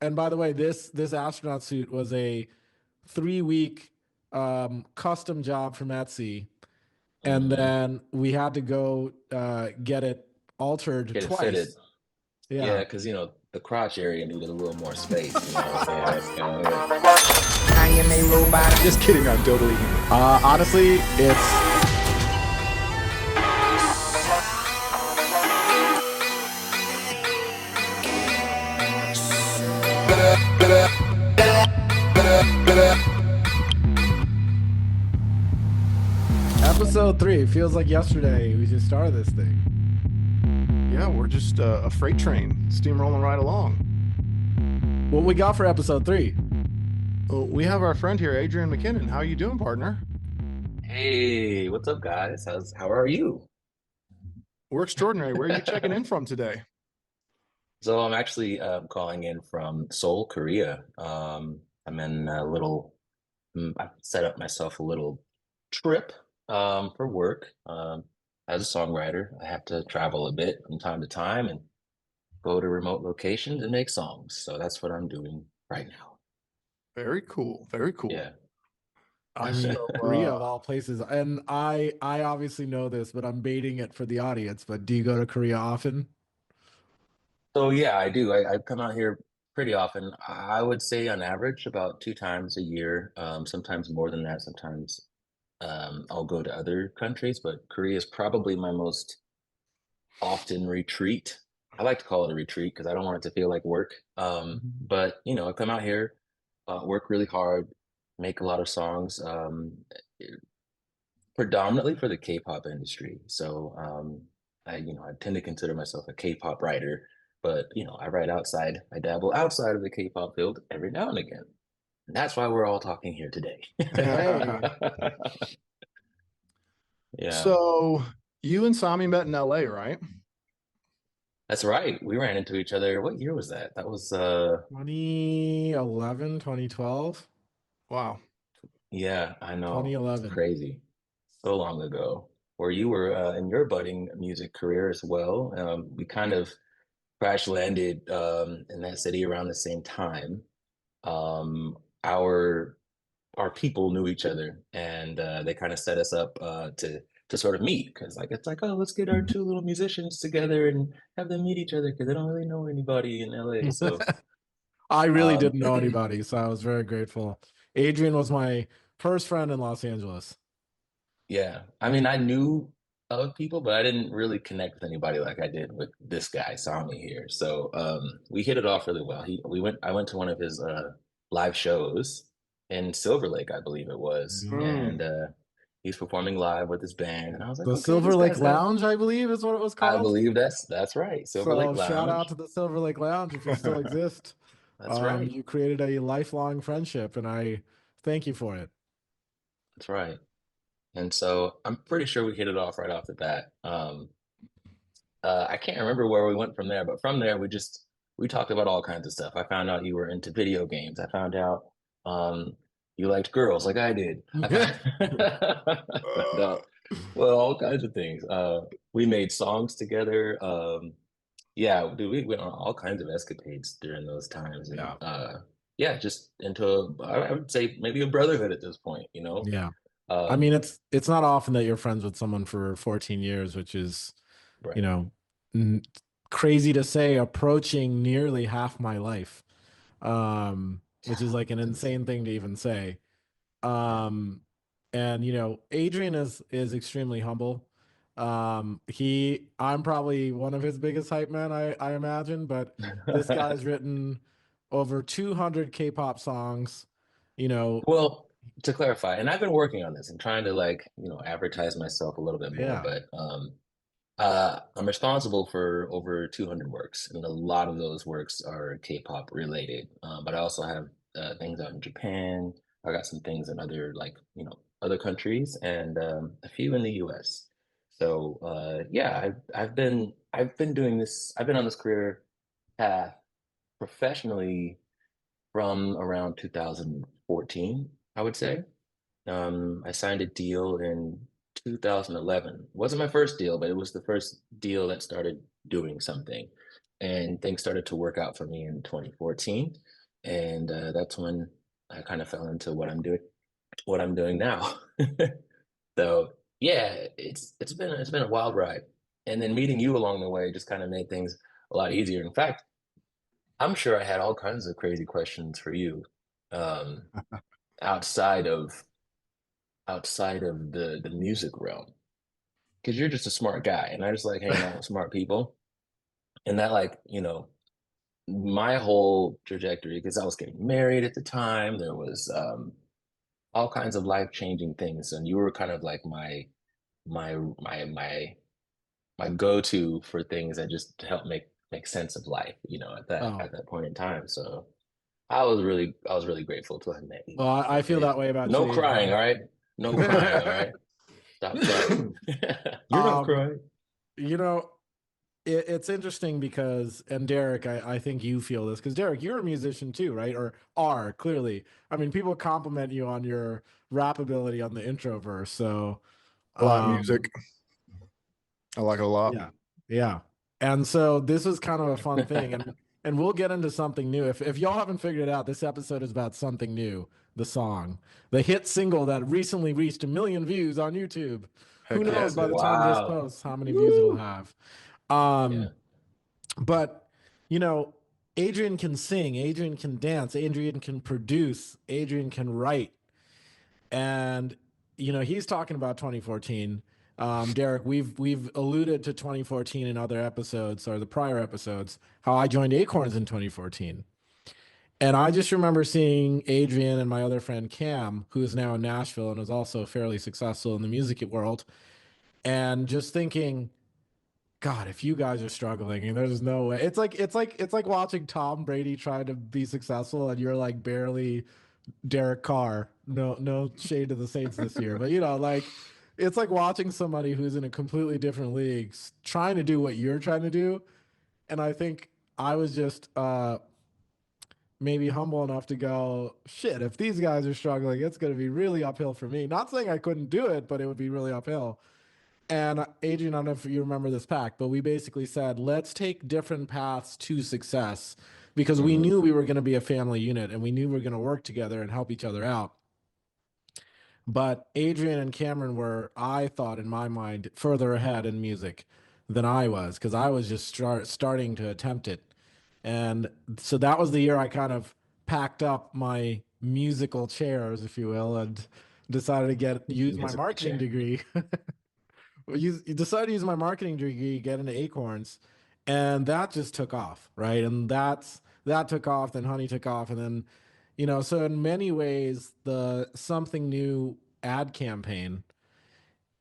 And by the way, this astronaut suit was a 3 week custom job from Etsy, and Mm, then we had to go get it altered get it fitted. twice. Yeah. Yeah, because the crotch area needed a little more space. You know what I'm saying? That's kind of it. I am a robot. Just kidding, I'm totally human. Honestly, it's episode 3. It feels like yesterday we just started this thing. Yeah, we're just a freight train steamrolling right along. What we got for episode 3? We have our friend here, Adrian McKinnon. How you doing, partner? Hey, what's up, guys? How are you? We're extraordinary. Where are you checking in from today? So I'm actually calling in from Seoul, Korea. I'm in a little. I've set up myself a little trip for work. As a songwriter, I have to travel a bit from time to time and go to remote locations and make songs. So that's what I'm doing right now. Very cool. Very cool. Yeah. I mean, So, Korea of all places. And I obviously know this, but I'm baiting it for the audience. But do you go to Korea often? So yeah, I do. I come out here pretty often. I would say on average about 2 times a year. Sometimes more than that. Sometimes I'll go to other countries, but Korea is probably my most often retreat. I like to call it a retreat because I don't want it to feel like work. But I come out here, work really hard, make a lot of songs, predominantly for the K-pop industry. So I tend to consider myself a K-pop writer, but I write outside. I dabble outside of the K-pop field every now and again. And that's why we're all talking here today. Hey, Yeah, so you and Sami met in LA, right? that's right. We ran into each other. What year was that? That was 2011, 2012, Wow. yeah, I know. It's 2011. crazy. So long ago. Where you were in your budding music career as well. We kind of crash landed in that city around the same time. Um, our our people knew each other, and they kind of set us up to sort of meet because it's like, oh, let's get our two little musicians together and have them meet each other because they don't really know anybody in LA. So I really um, didn't know anybody, so I was very grateful. Adrian was my first friend in Los Angeles. yeah, I mean, I knew of people, but I didn't really connect with anybody like I did with this guy, Sami here. So we hit it off really well. I went to one of his live shows in Silver Lake, I believe it was, Yeah. and he's performing live with his band, and I was like, The okay, Silver this Lake guy's got. Lounge, I believe, is what it was I called. believe that's right, Silver Lake So shout out Lounge. to the Silver Lake Lounge if you still exist. That's right, You created a lifelong friendship, and I thank you for it. that's right. And so I'm pretty sure we hit it off right off the bat. I can't remember where we went from there, but from there we talked about all kinds of stuff. I found out you were into video games. I found out you liked girls like I did. Found out well all kinds of things. We made songs together. Yeah, dude, we went on all kinds of escapades during those times, and Yeah. yeah, just into I would say maybe a brotherhood at this point. Yeah. I Um, mean, it's not often that you're friends with someone for 14 years, which is, you right. know, n- crazy to say, approaching nearly half my life. Which is like an It's insane insane. thing to even say. Yeah. Um, and Adrian is extremely humble. I'm probably one of his biggest hype men, I imagine, but this guy's written over 200 K-pop songs. You know, Well, to clarify, and I've been working on this and trying to advertise myself a little bit more, yeah. but I'm responsible for over 200 works, and a lot of those works are K-pop related. But I also have things out in Japan. I got some things in other other countries and a few in the US. So yeah, I've been doing this. I've been on this career path professionally from around 2014, I would say. I signed a deal in 2011. It wasn't my first deal, but it was the first deal that started doing something. and things started to work out for me in 2014, and that's when I kind of fell into what I'm doing now. So yeah, it's been a wild ride, and then meeting you along the way just kind of made things a lot easier. In fact, I'm sure I had all kinds of crazy questions for you, um, outside of the music realm, because you're just a smart guy, and I just like hanging out with smart people, and that like my whole trajectory, because I was getting married at the time, there was all kinds of life changing things, and you were kind of like my my my my go-to for things that just help make sense of life, Oh, at that point in time. So I was really grateful to have met you. well, I feel Okay. that way about No you, crying, Adrian. all right? No crying, all right? Stop crying. You're not um, crying. you know, it's interesting because, and Derek, I think you feel this because Derek, you're a musician too, right? Or are clearly. I mean, people compliment you on your rap ability on the intro verse. So, Black um, music. I like it a lot. yeah, yeah. And so this is kind of a fun thing, and we'll get into something new. If y'all haven't figured it out, this episode is about something new. The song, the hit single that recently reached 1 million views on YouTube. Who Heck yeah, knows it by the did. time this Wow. posts how many views it'll Woo. have? Yeah. Um, but you know, Adrian can sing, Adrian can dance, Adrian can produce, Adrian can write, and he's talking about 2014. Derek, we've alluded to 2014 in other episodes or the prior episodes, how I joined Acorns in 2014. And I just remember seeing Adrian and my other friend Cam, who is now in Nashville and is also fairly successful in the music world, and just thinking, God, if you guys are struggling, and there's no way. It's like watching Tom Brady try to be successful, and you're like barely Derek Carr. No shade to the Saints this year, but like it's like watching somebody who's in a completely different league trying to do what you're trying to do. And I think I was just maybe humble enough to go, shit, if these guys are struggling, it's going to be really uphill for me. Not saying I couldn't do it, but it would be really uphill. And Adrian, I don't know if you remember this pact, but we basically said, let's take different paths to success because we Hmm. knew we were going to be a family unit and we knew we were going to work together and help each other out. But Adrian and Cameron were, I thought in my mind, further ahead in music than I was because I was just starting to attempt it. And so that was the year I kind of packed up my musical chairs, if you will, and decided to use my Musical marketing chair. degree. You decided to use my marketing degree, get into Acorns, and that just took off, right? And that took off, then Honey took off, and then, so in many ways, the something new ad campaign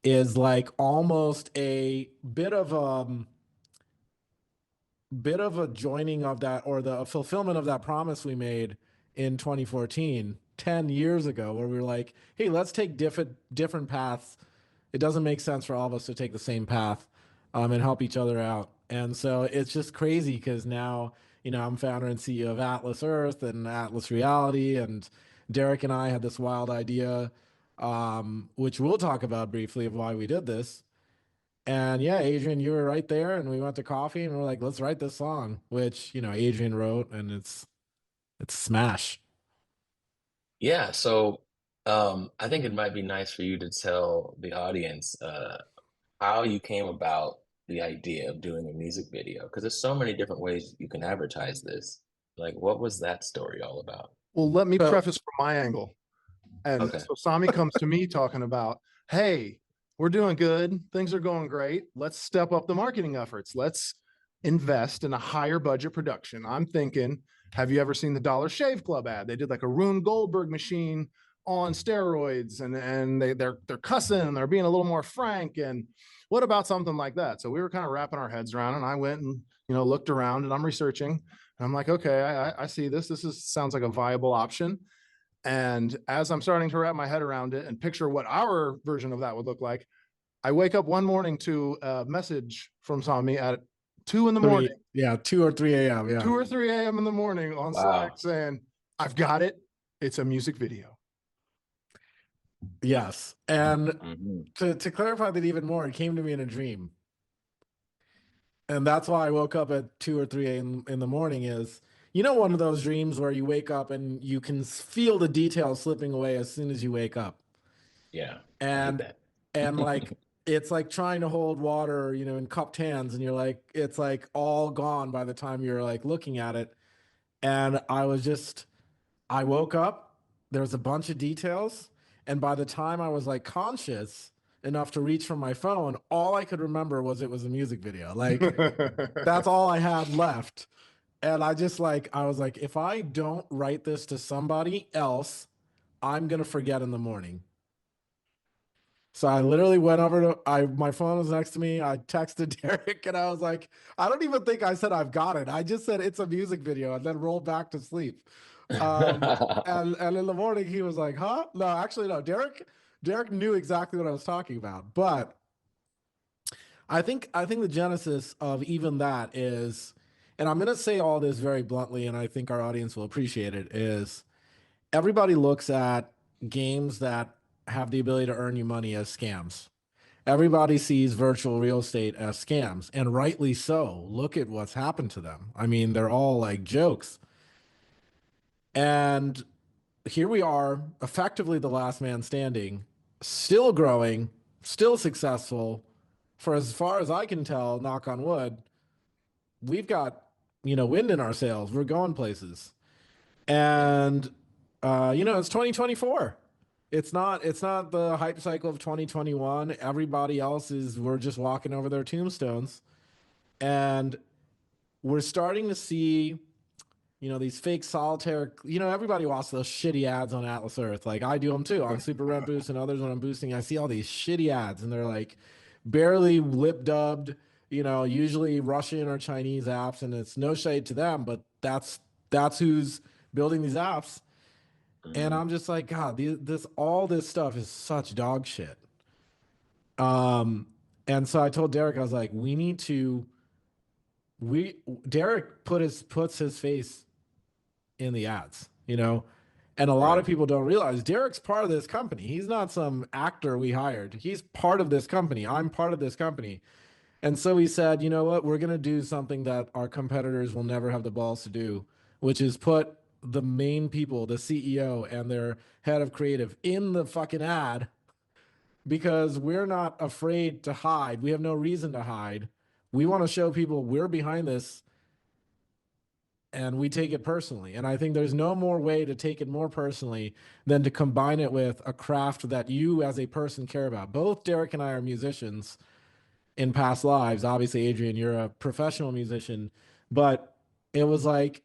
is like almost a bit of a joining of that or the fulfillment of that promise we made in 2014, 10 years ago, where we were like, hey, let's take different paths. It doesn't make sense for all of us to take the same path, and help each other out. And so it's just crazy because now, I'm founder and CEO of Atlas Earth and Atlas Reality. And Derek and I had this wild idea, which we'll talk about briefly of why we did this. And yeah, Adrian, you were right there, and we went to coffee, and we're like, let's write this song, which Adrian wrote, and it's smash. Yeah. So I think it might be nice for you to tell the audience how you came about the idea of doing a music video, because there's so many different ways you can advertise this. Like, what was that story all about? Well, let me So preface from my angle. And Okay. so Sami comes to me talking about, hey, we're doing good. Things are going great. Let's step up the marketing efforts. Let's invest in a higher budget production. I'm thinking, have you ever seen the Dollar Shave Club ad? They did like a Rune Goldberg machine on steroids, and they're cussing and they're being a little more frank. And what about something like that? So we were kind of wrapping our heads around, and I went and looked around, and I'm researching, and I'm like, okay, I see this. Sounds like a viable option. And as I'm starting to wrap my head around it and picture what our version of that would look like, I wake up one morning to a message from Sami at 2 in the morning, 2 or 3 a.m. Yeah. 2 or 3 a.m. in the morning on Slack Wow. saying, I've got it. It's a music video. Yes. And Hmm. to clarify that even more, it came to me in a dream. And that's why I woke up at 2 or 3 in the morning is, you know, one of those dreams where you wake up and you can feel the details slipping away as soon as you wake up. Yeah, I hate And that. like it's like trying to hold water, you know, in cupped hands, and you're like, it's like all gone by the time you're like looking at it. And I woke up, there was a bunch of details, and by the time I was like conscious enough to reach for my phone, all I could remember was it was a music video. Like that's all I had left. And I was like, if I don't write this to somebody else, I'm gonna forget in the morning. So I literally went over to my phone was next to me. I texted Derek and I was like, I don't even think I said I've got it. I just said it's a music video and then rolled back to sleep. And in the morning he was like, huh? No, actually no. Derek knew exactly what I was talking about. But I think the genesis of even that is, and I'm gonna say all this very bluntly, and I think our audience will appreciate it, is everybody looks at games that have the ability to earn you money as scams. Everybody sees virtual real estate as scams, and rightly so. Look at what's happened to them. I mean, they're all like jokes. And here we are, effectively the last man standing, still growing, still successful. For as far as I can tell, knock on wood, we've got, you know, wind in our sails. We're going places. And you know, it's 2024. It's not the hype cycle of 2021. Everybody else is we're just walking over their tombstones. And we're starting to see, you know, these fake solitaire, you know, everybody watches those shitty ads on Atlas Earth. Like I do them too on Super Red Boost and others when I'm boosting. I see all these shitty ads and they're like barely lip dubbed, you know, usually Russian or Chinese apps, and it's no shade to them, but that's who's building these apps. And Mhm. I'm just like, God, this all this stuff is such dog shit. Um, and so I told Derek, I was like, we need to we Derek puts his face in the ads, you know. And a lot of Right. people don't realize Derek's part of this company. He's not some actor we hired. He's part of this company. I'm part of this company. And so he said, you know what? We're going to do something that our competitors will never have the balls to do, which is put the main people, the CEO and their head of creative, in the fucking ad because we're not afraid to hide. We have no reason to hide. We want to show people we're behind this and we take it personally. And I think there's no more way to take it more personally than to combine it with a craft that you as a person care about. Both Derek and I are musicians in past lives. Obviously, Adrian, you're a professional musician, but it was like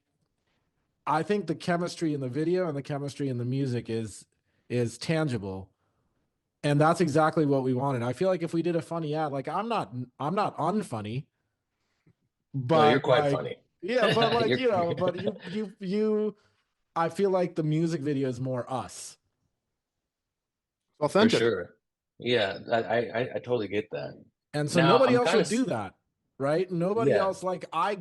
I think the chemistry in the video and the chemistry in the music is tangible. And that's exactly what we wanted. I feel like if we did a funny ad, like I'm not unfunny, No, you're but quite like funny. yeah, but like You're you know, but you I feel like the music video is more us. for Authentic. sure. Yeah, I totally get that. And so Now nobody I'm else kind of would do that, right? Nobody yeah. else like I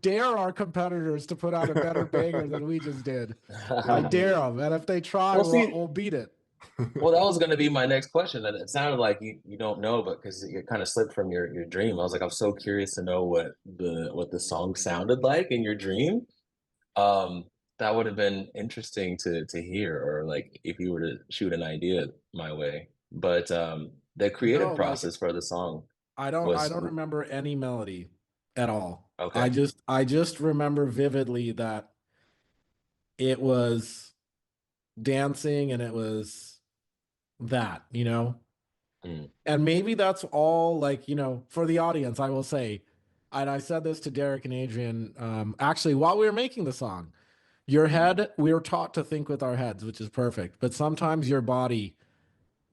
dare our competitors to put out a better banger than we just did. I dare them, and if they try, Well, we'll see, beat it. well, that was going to be my next question. And it sounded like you don't know, but because it kind of slipped from your dream, I was like, I'm so curious to know what the song sounded like in your dream. Um, that would have been interesting to hear, or like if you were to shoot an idea my way. But the creative No, like process for the song I was don't remember any melody at all. okay. I just remember vividly that it was dancing and it was that, you know? Mm, And maybe that's all like, you know, for the audience, I will say, and I said this to Derek and Adrian, actually, while we were making the song, your mm, head, we were taught to think with our heads, which is perfect. But sometimes your body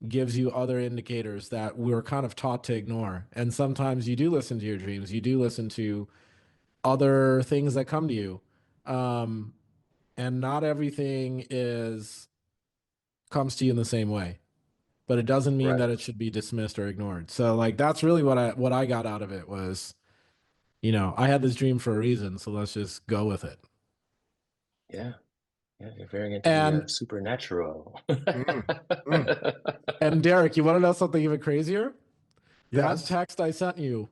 gives you other indicators that we're kind of taught to ignore. And sometimes you do listen to your dreams, you do listen to other things that come to you. Um, and not everything is comes to you in the same way, but it doesn't mean right. that it should be dismissed or ignored. So like that's really what I got out of it was, you know, I had this dream for a reason, so let's just go with it. Yeah. Yeah. You're very into the And supernatural. Mm, mm. and Derek, you want to know something even crazier? That Yes. text I sent you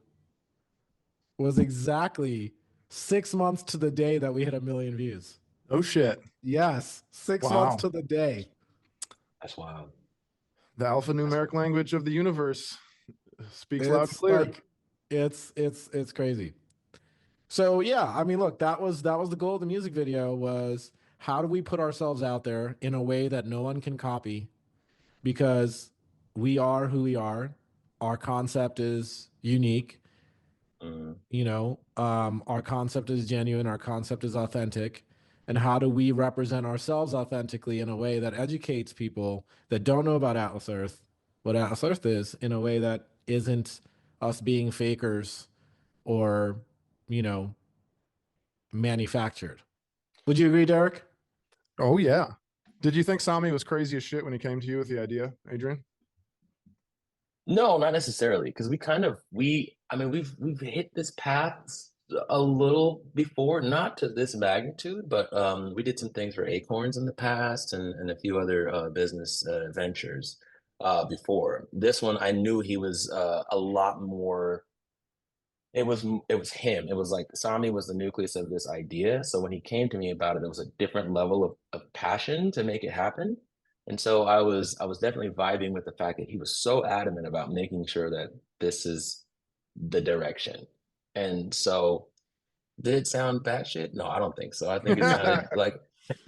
was exactly 6 months to the day that we hit 1 million views. Oh shit. Yes, 6 months Wow. to the day. That's wild. The alphanumeric language of the universe speaks loud and It's clear. like it's crazy. So yeah, I mean, look, that was the goal of the music video was how do we put ourselves out there in a way that no one can copy because we are who we are. Our concept is unique. Mm. Our concept is genuine, our concept is authentic. And how do we represent ourselves authentically in a way that educates people that don't know about Atlas Earth, what Atlas Earth is, in a way that isn't us being fakers or, you know, manufactured. Would you agree, Derek? Oh yeah. Did you think Sami was crazy as shit when he came to you with the idea, Adrian? No, not necessarily, because I mean we've hit this path a little before, not to this magnitude, but we did some things for Acorns in the past and a few other business ventures before. This one I knew he was a lot more. It was him. It was like Sami was the nucleus of this idea. So when he came to me about it, there was a different level of passion to make it happen. And so I was definitely vibing with the fact that he was so adamant about making sure that this is the direction. And so did it sound batshit? No, I don't think so. I think it sounded like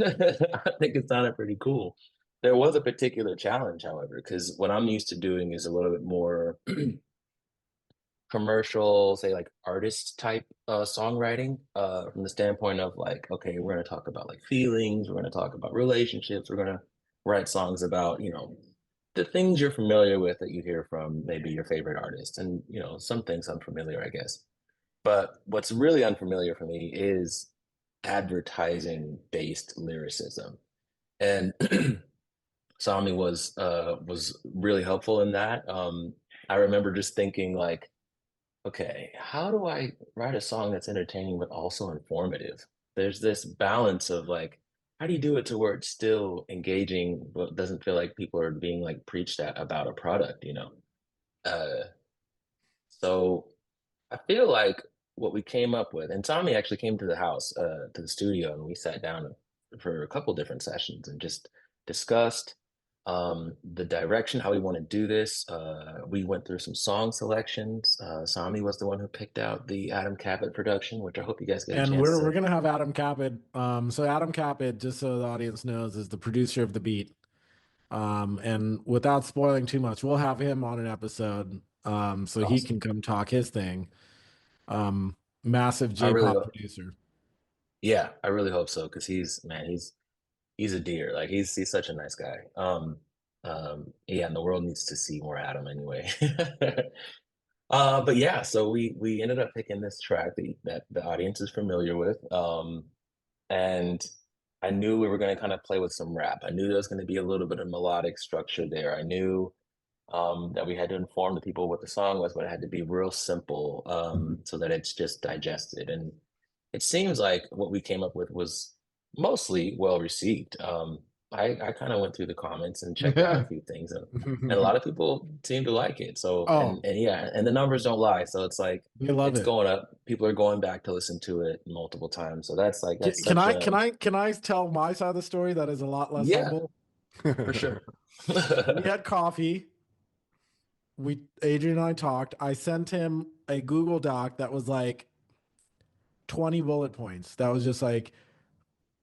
I think it sounded pretty cool. There was a particular challenge, however, because what I'm used to doing is a little bit more commercial, say like artist type songwriting from the standpoint of like, okay, we're going to talk about like feelings, we're going to talk about relationships, we're going to write songs about, the things you're familiar with that you hear from maybe your favorite artist. And, some things unfamiliar, I guess. But what's really unfamiliar for me is advertising based lyricism. And Sami was really helpful in that. I remember just thinking like, okay, how do I write a song that's entertaining but also informative? There's this balance of like, how do you do it to where it's still engaging but doesn't feel like people are being like preached at about a product? Uh, so I feel like what we came up with, and Tommy actually came to the house, to the studio, and we sat down for a couple different sessions and just discussed the direction, how we want to do this. We went through some song selections. Sami was the one who picked out the Adam Cabot production, which I hope you guys get a And chance we're to. gonna have Adam Capid. So Adam Capid, just so the audience knows, is the producer of the beat. And without spoiling too much, we'll have him on an episode, so he Awesome. can come talk his thing. Massive I really, J-pop producer. yeah, I really hope so because he's a deer. Like he's such a nice guy. Yeah, and the world needs to see more Adam anyway. But yeah, so we ended up picking this track that the audience is familiar with. And I knew we were going to kind of play with some rap. I knew there was going to be a little bit of melodic structure there. I knew that we had to inform the people what the song was, but it had to be real simple so that it's just digested. And it seems like what we came up with was mostly well received. I kind of went through the comments and checked out a few things, and a lot of people seem to like it. So, Oh, and yeah, and the numbers don't lie. So it's like we love it's it. going up. People are going back to listen to it multiple times. So that's Can such I a can I can I tell my side of the story that is a lot less yeah, humble? for sure. We had coffee. Adrian and I talked. I sent him a Google Doc that was like 20 bullet points. That was just like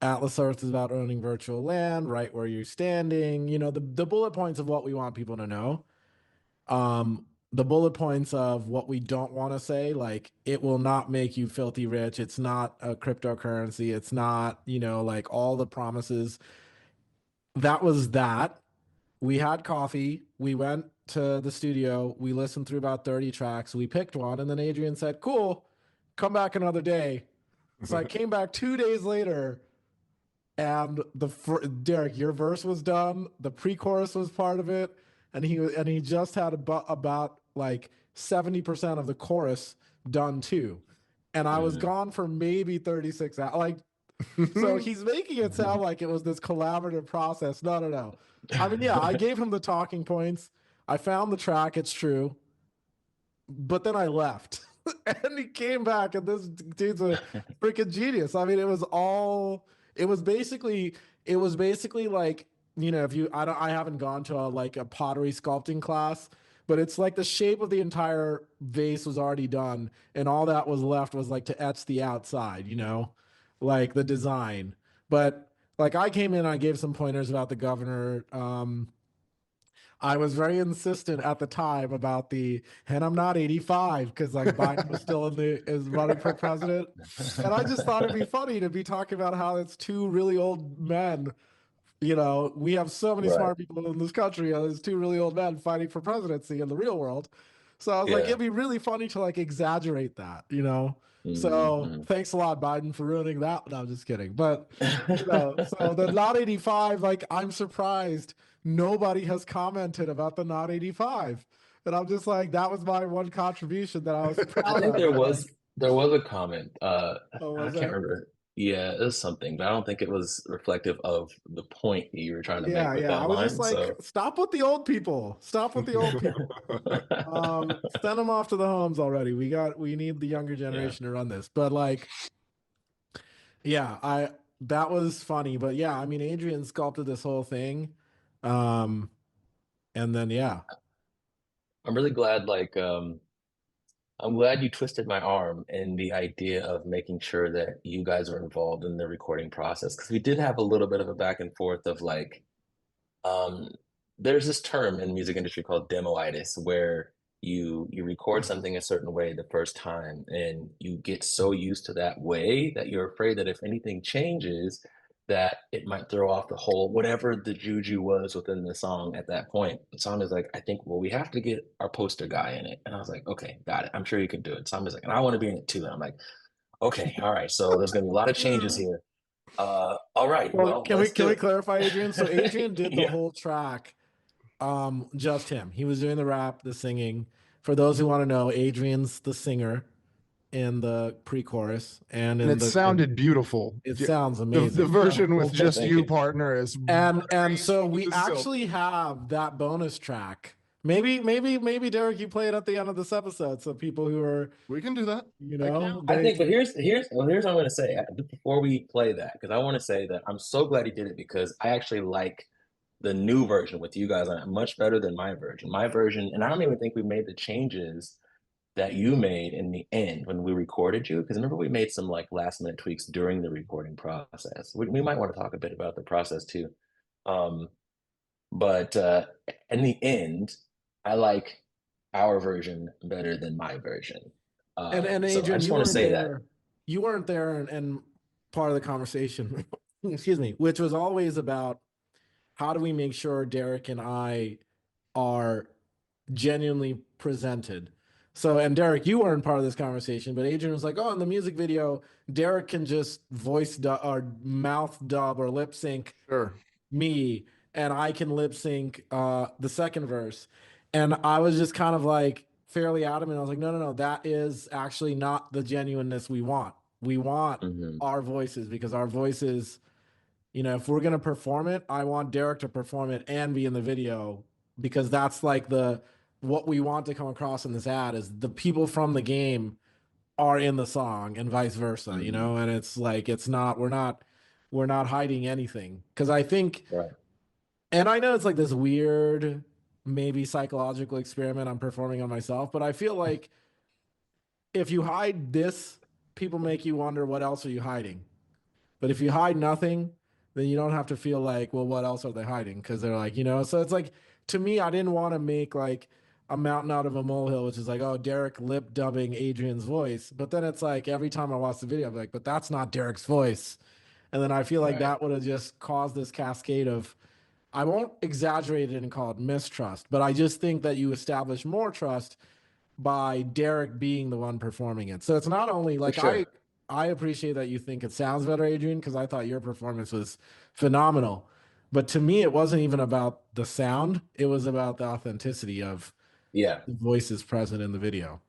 Atlas Earth is about owning virtual land, right where you're standing, the bullet points of what we want people to know. The bullet points of what we don't want to say, like it will not make you filthy rich. It's not a cryptocurrency. It's not, like all the promises. That was that. We had coffee. We went to the studio. We listened through about 30 tracks. We picked one. And then Adrian said, cool, come back another day. So I came back 2 days later and Derek, your verse was done. The pre-chorus was part of it. And he just had about like 70% of the chorus done too. And I was Mm. gone for maybe 36 hours. Like, so he's making it sound like it was this collaborative process. No, no, no. I mean, yeah, I gave him the talking points. I found the track, it's true. But then I left. And he came back, and this dude's a freaking genius. I mean, it was basically, like, if you, I haven't gone to a pottery sculpting class, but it's like the shape of the entire vase was already done, and all that was left was like to etch the outside, like the design. But like I came in, I gave some pointers about the governor. I was very insistent at the time about and I'm not 85 because like Biden was still is running for president. And I just thought it'd be funny to be talking about how it's two really old men. We have so many Right. smart people in this country. There's two really old men fighting for presidency in the real world. So I was like, Yeah. it'd be really funny to like exaggerate that. So Mm-hmm. thanks a lot, Biden, for ruining that. No, I'm just kidding. But so the not 85, like I'm surprised nobody has commented about the not 85. And I'm just like, that was my one contribution that I was I proud think of. Like, there was a comment. oh, I was can't that? remember. Yeah, it was something, but I don't think it was reflective of the point you were trying to Yeah, make with yeah. that I was just line. like, So stop with the old people. Stop with the old people. Send them off to the homes already. We need the younger yeah. generation to run this. But like, yeah, that was funny. But yeah, I mean, Adrian sculpted this whole thing. Um, and then yeah. I'm really glad I'm glad you twisted my arm in the idea of making sure that you guys are involved in the recording process because we did have a little bit of a back and forth of um, there's this term in the music industry called demoitis where you record something a certain way the first time and you get so used to that way that you're afraid that if anything changes that it might throw off the whole whatever the juju was within the song at that point. Sam is like, I think, well, we have to get our poster guy in it. And I was like, okay, got it. I'm sure you can do it. Sam is like, and I want to be in it too. And I'm like, okay, all right. So there's gonna be a lot of changes here. All right, Well, well, can we let's can do we it. clarify, Adrian? So Adrian did the Yeah. whole track, just him. He was doing the rap, the singing. For those who want to know, Adrian's the singer in the pre-chorus and And in it sounded beautiful. it sounds The amazing. version with just Thank you, you. partner, is And very so we smooth as silk. actually have that bonus track. Maybe Derek, you play it at the end of this episode, so people who are, We can do that. I they think, but here's what I'm going to say before we play that because I want to say that I'm so glad he did it because I actually like the new version with you guys on it much better than my version. My version, and I don't even think we made the changes that you made in the end when we recorded you because remember we made some like last minute tweaks during the recording process. We might want to talk a bit about the process too. Um, but in the end, I like our version better than my version. and So I Adrian, just you want to weren't say that. there. You weren't there, and part of the conversation, excuse me, which was always about how do we make sure Derek and I are genuinely presented. So, and Derek, you weren't part of this conversation, but Adrian was like, "Oh, in the music video, Derek can just voice dub or mouth dub or lip sync Sure. me, and I can lip sync the second verse." And I was just kind of like fairly adamant. I was like, "No, no, no, that is actually not the genuineness we want. We want Mhm. our voices because our voices." If we're gonna perform it, I want Derek to perform it and be in the video because that's like the what we want to come across in this ad is the people from the game are in the song and vice versa, Mhm. and it's like it's not we're not hiding anything. Because I think, Right. and I know it's like this weird, maybe psychological experiment I'm performing on myself, but I feel like if you hide this, people make you wonder what else are you hiding. But if you hide nothing, then you don't have to feel like, well, what else are they hiding? Because they're like, so it's like, to me, I didn't want to make like a mountain out of a molehill, which is like, oh, Derek lip dubbing Adrian's voice. But then it's like, every time I watch the video, I'm like, but that's not Derek's voice. And then I feel like Right. that would have just caused this cascade of, I won't exaggerate it and call it mistrust, but I just think that you establish more trust by Derek being the one performing it. So it's not only For like I sure. I appreciate that you think it sounds better, Adrian, because I thought your performance was phenomenal. But to me, it wasn't even about the sound; it was about the authenticity of Yeah. the voices present in the video.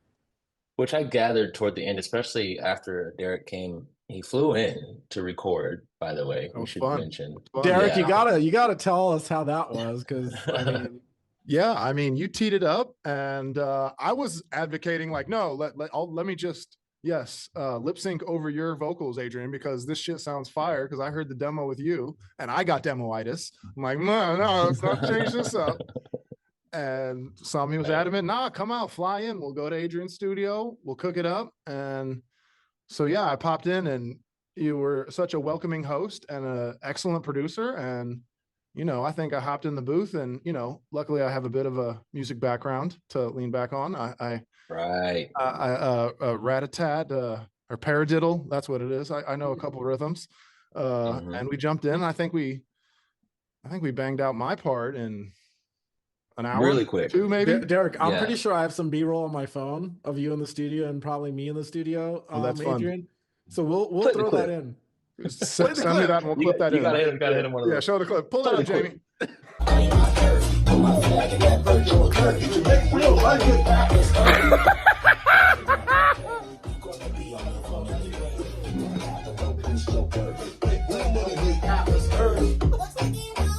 Which I gathered toward the end, especially after Derek came, he flew in to record, by the way, That we was should fun. mention. Fun. Derek, you Yeah. gotta you gotta tell us how that was, because I mean, Yeah, I mean, you teed it up, and I was advocating like, no, let me just lip sync over your vocals, Adrian, because this shit sounds fire. Because I heard the demo with you, and I got demoitis. I'm like, no, let's not change this up. And Sami was Right. adamant, nah, come out, fly in. We'll go to Adrian's studio, we'll cook it up. And so yeah, I popped in, and you were such a welcoming host and an excellent producer. And I think I hopped in the booth, and luckily I have a bit of a music background to lean back on. Right. Rat-a-tat or paradiddle, that's what it is. I know a couple of rhythms, and we jumped in. I think we banged out my part in an hour, Really quick. 2 maybe. Derek, I'm Yeah. pretty sure I have some B-roll on my phone of you in the studio and probably me in the studio. Oh, that's fun. Adrian. So we'll Play the throw that clip. in. Send the me clip. that, and we'll clip that You in. gotta hit him one of Yeah, those. show the clip. Pull that Play up, the clip. Jamie.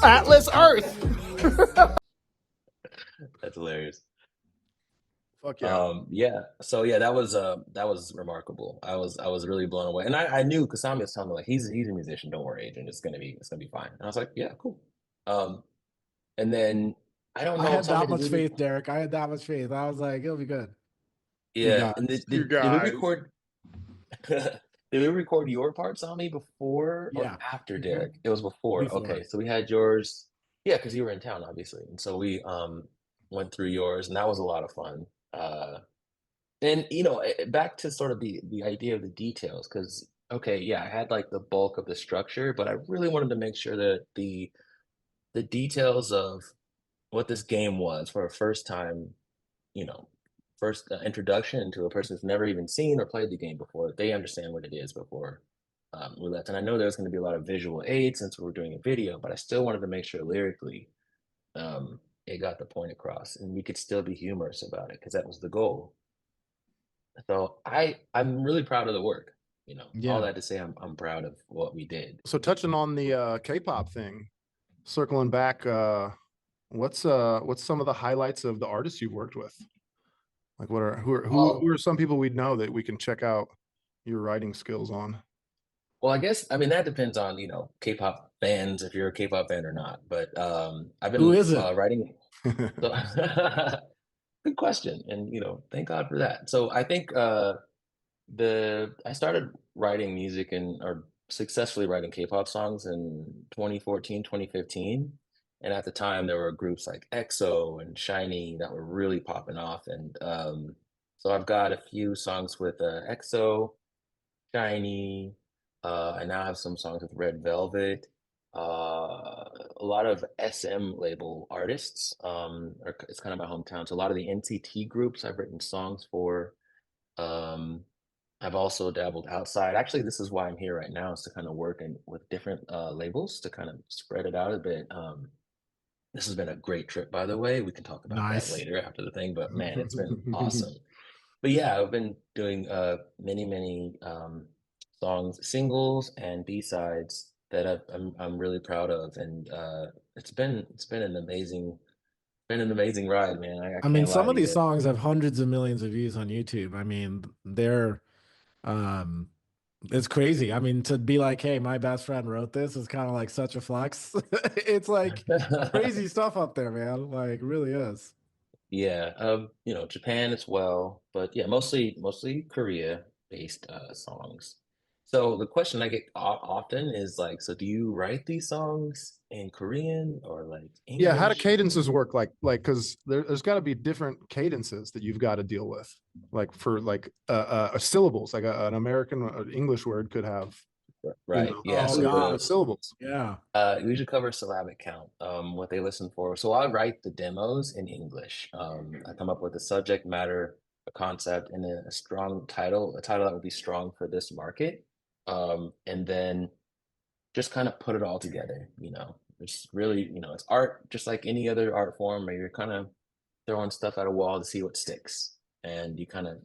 Atlas Earth. That's hilarious. Fuck yeah. Yeah. So yeah, that was remarkable. I was really blown away. And I knew because Sami was telling me like he's a musician, don't worry, Adrian. It's gonna be fine. And I was like, yeah, cool. And then I don't know. I had Sami, that much did we- faith, Derek. I had that much faith. I was like, it'll be good. Yeah. And You did we guys. record did we record your part, Sami, before or Yeah. after Mhm. Derek? It was before. Before. Okay. So we had yours. Yeah, because you were in town, obviously. And so we went through yours, and that was a lot of fun. And back to sort of the idea of the details, because okay, yeah, I had like the bulk of the structure, but I really wanted to make sure that the details of what this game was for a first time, first introduction to a person who's never even seen or played the game before, they understand what it is before we left. And I know there's going to be a lot of visual aids since we're doing a video, but I still wanted to make sure lyrically it got the point across, and we could still be humorous about it because that was the goal. So I'm really proud of the work. Yeah. All that to say, I'm proud of what we did. So touching on the K-pop thing, circling back, what's some of the highlights of the artists you've worked with? Like who are some people we'd know that we can check out your writing skills on? Well, I guess that depends on K-pop fans, if you're a K-pop fan or not. But I've been Who is it? writing. So, good question, and thank God for that. So I think I started writing music or successfully writing K-pop songs in 2014, 2015. And at the time, there were groups like EXO and Shiny that were really popping off. And so I've got a few songs with EXO, Shiny. I now have some songs with Red Velvet. A lot of SM label artists. It's kind of my hometown. So a lot of the NCT groups I've written songs for. I've also dabbled outside. Actually, this is why I'm here right now, is to kind of work with different labels to kind of spread it out a bit. This has been a great trip, by the way. We can talk about Nice. that later after the thing, but man, it's been awesome. But yeah, I've been doing many songs, singles and B-sides that I'm really proud of, and it's been an amazing ride, man. I mean, can't some lie of to these you. songs have hundreds of millions of views on YouTube. I mean, they're it's crazy. I mean, to be like, hey, my best friend wrote this is kind of like such a flex. It's like crazy stuff up there, man. Like, really is. Yeah, Japan as well, but yeah, mostly Korea-based songs. So the question I get often is like, so do you write these songs in Korean or like Yeah, how do English? cadences work? Like because there's got to be different cadences that you've got to deal with. Like for like syllables, like an American English word could have Right. Yeah. Oh, So God. syllables. Yeah. we usually cover syllabic count, what they listen for. So I write the demos in English. I come up with a subject matter, a concept, and a strong title, a title that would be strong for this market. And then just kind of put it all together, It's really, it's art, just like any other art form, where you're kind of throwing stuff at a wall to see what sticks. And you kind of,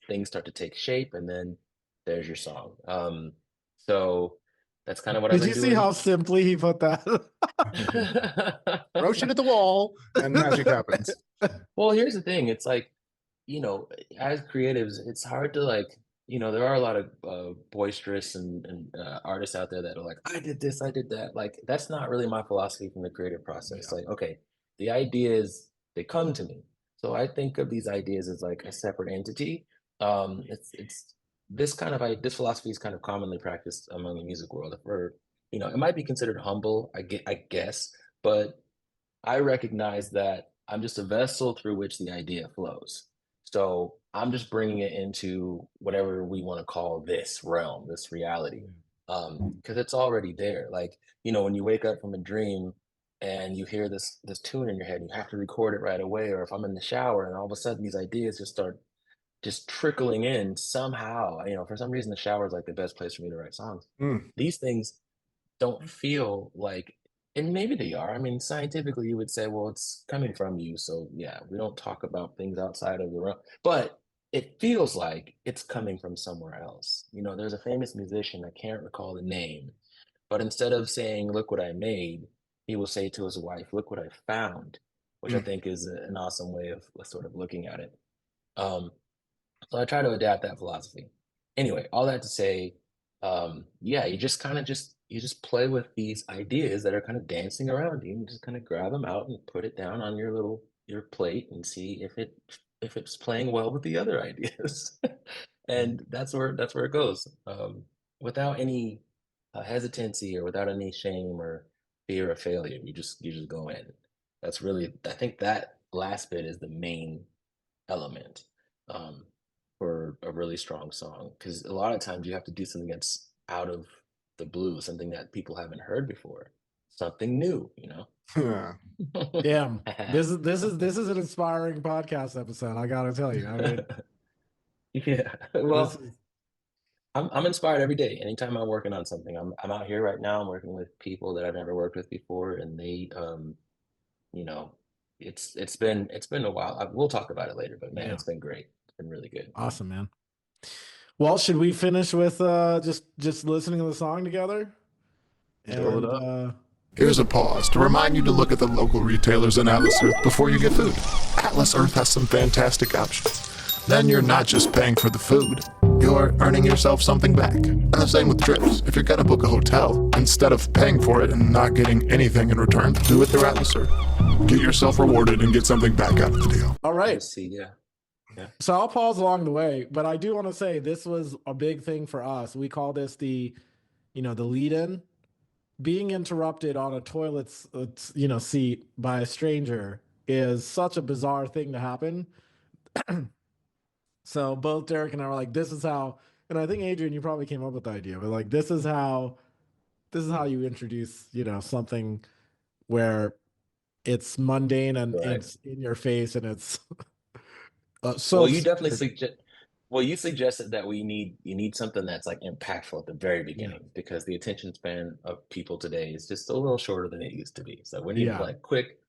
things start to take shape, and then there's your song. So that's kind of what I've Did been you see doing. how simply he put that? Throw shit at the wall and magic happens. Well, here's the thing. It's like, as creatives, it's hard to like, there are a lot of boisterous and artists out there that are like, I did this, I did that. Like, that's not really my philosophy from the creative process. Yeah. Like, okay, the ideas, they come to me. So I think of these ideas as like a separate entity. It's this philosophy is kind of commonly practiced among the music world. For, it might be considered humble, I guess, but I recognize that I'm just a vessel through which the idea flows. So I'm just bringing it into whatever we want to call this realm, this reality, because it's already there. Like, when you wake up from a dream and you hear this tune in your head, you have to record it right away. Or if I'm in the shower and all of a sudden these ideas just start just trickling in somehow, for some reason the shower is like the best place for me to write songs. Mm. These things don't feel like, and maybe they are. I mean, scientifically, you would say, well, it's coming from you. So, yeah, we don't talk about things outside of the realm, but it feels like it's coming from somewhere else. There's a famous musician, I can't recall the name, but instead of saying, look what I made, he will say to his wife, look what I found, which I Mm. think is an awesome way of sort of looking at it. Um, so I try to adapt that philosophy. Anyway, all that to say, yeah, you just kind of you just play with these ideas that are kind of dancing around you, and just kind of grab them out and put it down on your plate and see if it's playing well with the other ideas. And that's where it goes, without any hesitancy or without any shame or fear of failure. You just go in. That's really, I think that last bit is the main element, um, for a really strong song, because a lot of times you have to do something that's out of the blue, something that people haven't heard before, something new. Yeah. Damn. This is an inspiring podcast episode, I gotta tell you. I mean, Yeah. this Well, is I'm inspired every day. Anytime I'm working on something, I'm out here right now. I'm working with people that I've never worked with before, and they, you know, it's been a while. We'll talk about it later, but man, yeah, it's been great. It's been really good. awesome, man. Well, should we finish with just listening to the song together? Roll it And up. Here's a pause to remind you to look at the local retailers in Atlas Earth before you get food. Atlas Earth has some fantastic options. Then you're not just paying for the food, you're earning yourself something back. And the same with trips. If you're gonna book a hotel, instead of paying for it and not getting anything in return, do it through Atlas Earth. Get yourself rewarded and get something back out of the deal. all right. Let's see, yeah. So I'll pause along the way, but I do want to say this was a big thing for us. We call this the lead-in. Being interrupted on a toilet, seat by a stranger is such a bizarre thing to happen. So both Derek and I were like, this is how, and I think Adrian, you probably came up with the idea, but like, this is how you introduce, something where it's mundane and Right. it's in your face and it's so Well, you definitely stupid. you suggested that you need something that's like impactful at the very Yeah. beginning, because the attention span of people today is just a little shorter than it used to be. So we need Yeah. like quick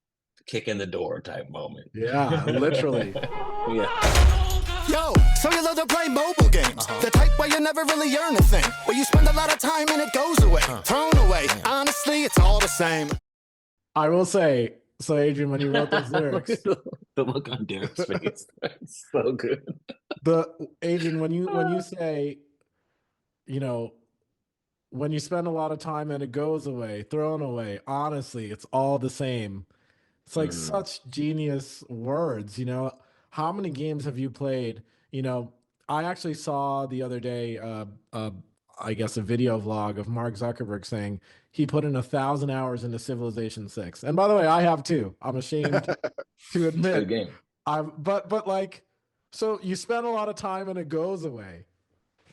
kick in the door type moment. Yeah, literally. Yeah. Yo, so you love to play mobile games. The type where you never really earn a thing. Where you spend a lot of time and it goes away. Thrown away. Honestly, it's all the same. I will say, so Adrian, when you wrote those lyrics, The look on Derek's face. It's so good. Adrian, when you say, when you spend a lot of time and it goes away, thrown away, honestly, it's all the same. It's like such genius words, How many games have you played? I actually saw the other day, I guess a video vlog of Mark Zuckerberg saying he put in 1,000 hours into Civilization 6. And by the way, I have too. I'm ashamed to admit. Good game. But like, so you spend a lot of time and it goes away,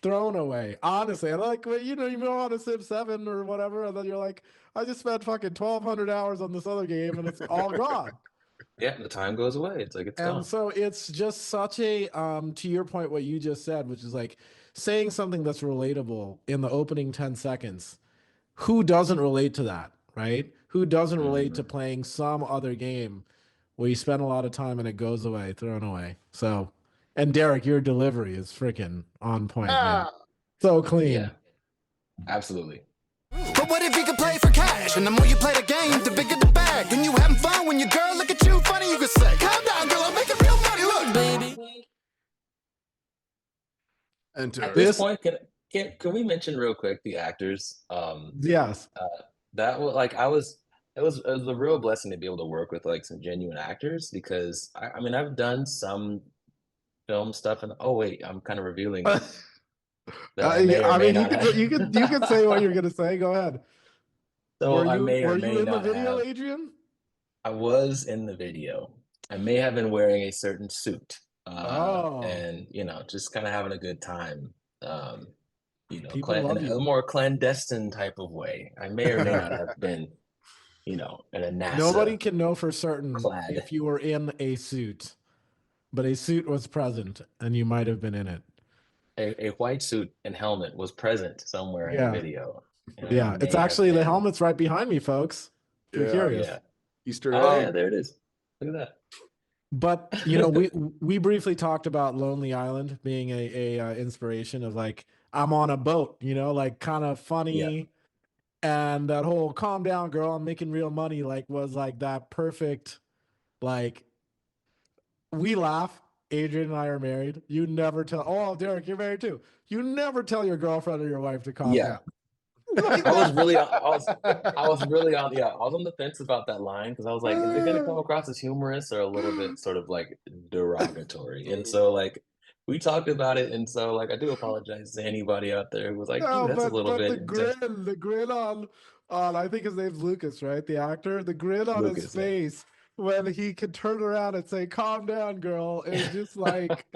thrown away. Honestly, I like, you go on a Civ 7 or whatever, and then you're like, I just spent fucking 1,200 hours on this other game and it's all gone. Yeah, the time goes away. It's like it's And gone. so it's just such a, to your point, what you just said, which is like saying something that's relatable in the opening 10 seconds. Who doesn't relate to that, right? Who doesn't relate to playing some other game where you spend a lot of time and it goes away, thrown away? So, and Derek, your delivery is freaking on point, man. So clean. Yeah, absolutely. But what if you could play for cash? And the more you play the game, the bigger the bag. And you having fun when your girl look at you funny, you could say, calm down, girl, I'm making real money. Look, baby. Enter. At this point, can we mention real quick the actors? Yes. That was like it was a real blessing to be able to work with like some genuine actors, because I mean I've done some film stuff, and oh wait, I'm kind of revealing that I may or I may mean, not have. you could say what you're gonna say. Go ahead. So were I you, may or were may you in the not video, have. Adrian? I was in the video. I may have been wearing a certain suit, Oh, and you know, just kind of having a good time. You know, people in love a you. more clandestine type of way. I may or may not have been, you know, in a NASA Nobody can know for certain clad. if you were in a suit, but a suit was present, and you might have been in it. A white suit and helmet was present somewhere in the video. And I Yeah, it's may have actually the been. helmet's right behind me, folks. If you're Yeah. curious. Yeah. Easter Oh egg. yeah, there it is. Look at that. But you know, we briefly talked about Lonely Island being a inspiration of like I'm on a boat, you know, like kind of funny, and that whole "calm down, girl, I'm making real money" like was like that perfect. Like we laugh. Adrian and I are married. You never tell. Oh, Derek, you're married too. You never tell your girlfriend or your wife to calm Yeah. down. Like I was that. really, I was really on, I was on the fence about that line, because I was like, is it going to come across as humorous or a little bit sort of like derogatory? And so like we talked about it, and so like I do apologize to anybody out there who was like, No, that's a little but bit intense. the grin on I think his name's Lucas, right? The actor, the grin on his Lucas, yeah. face when he could turn around and say, "Calm down, girl," is just like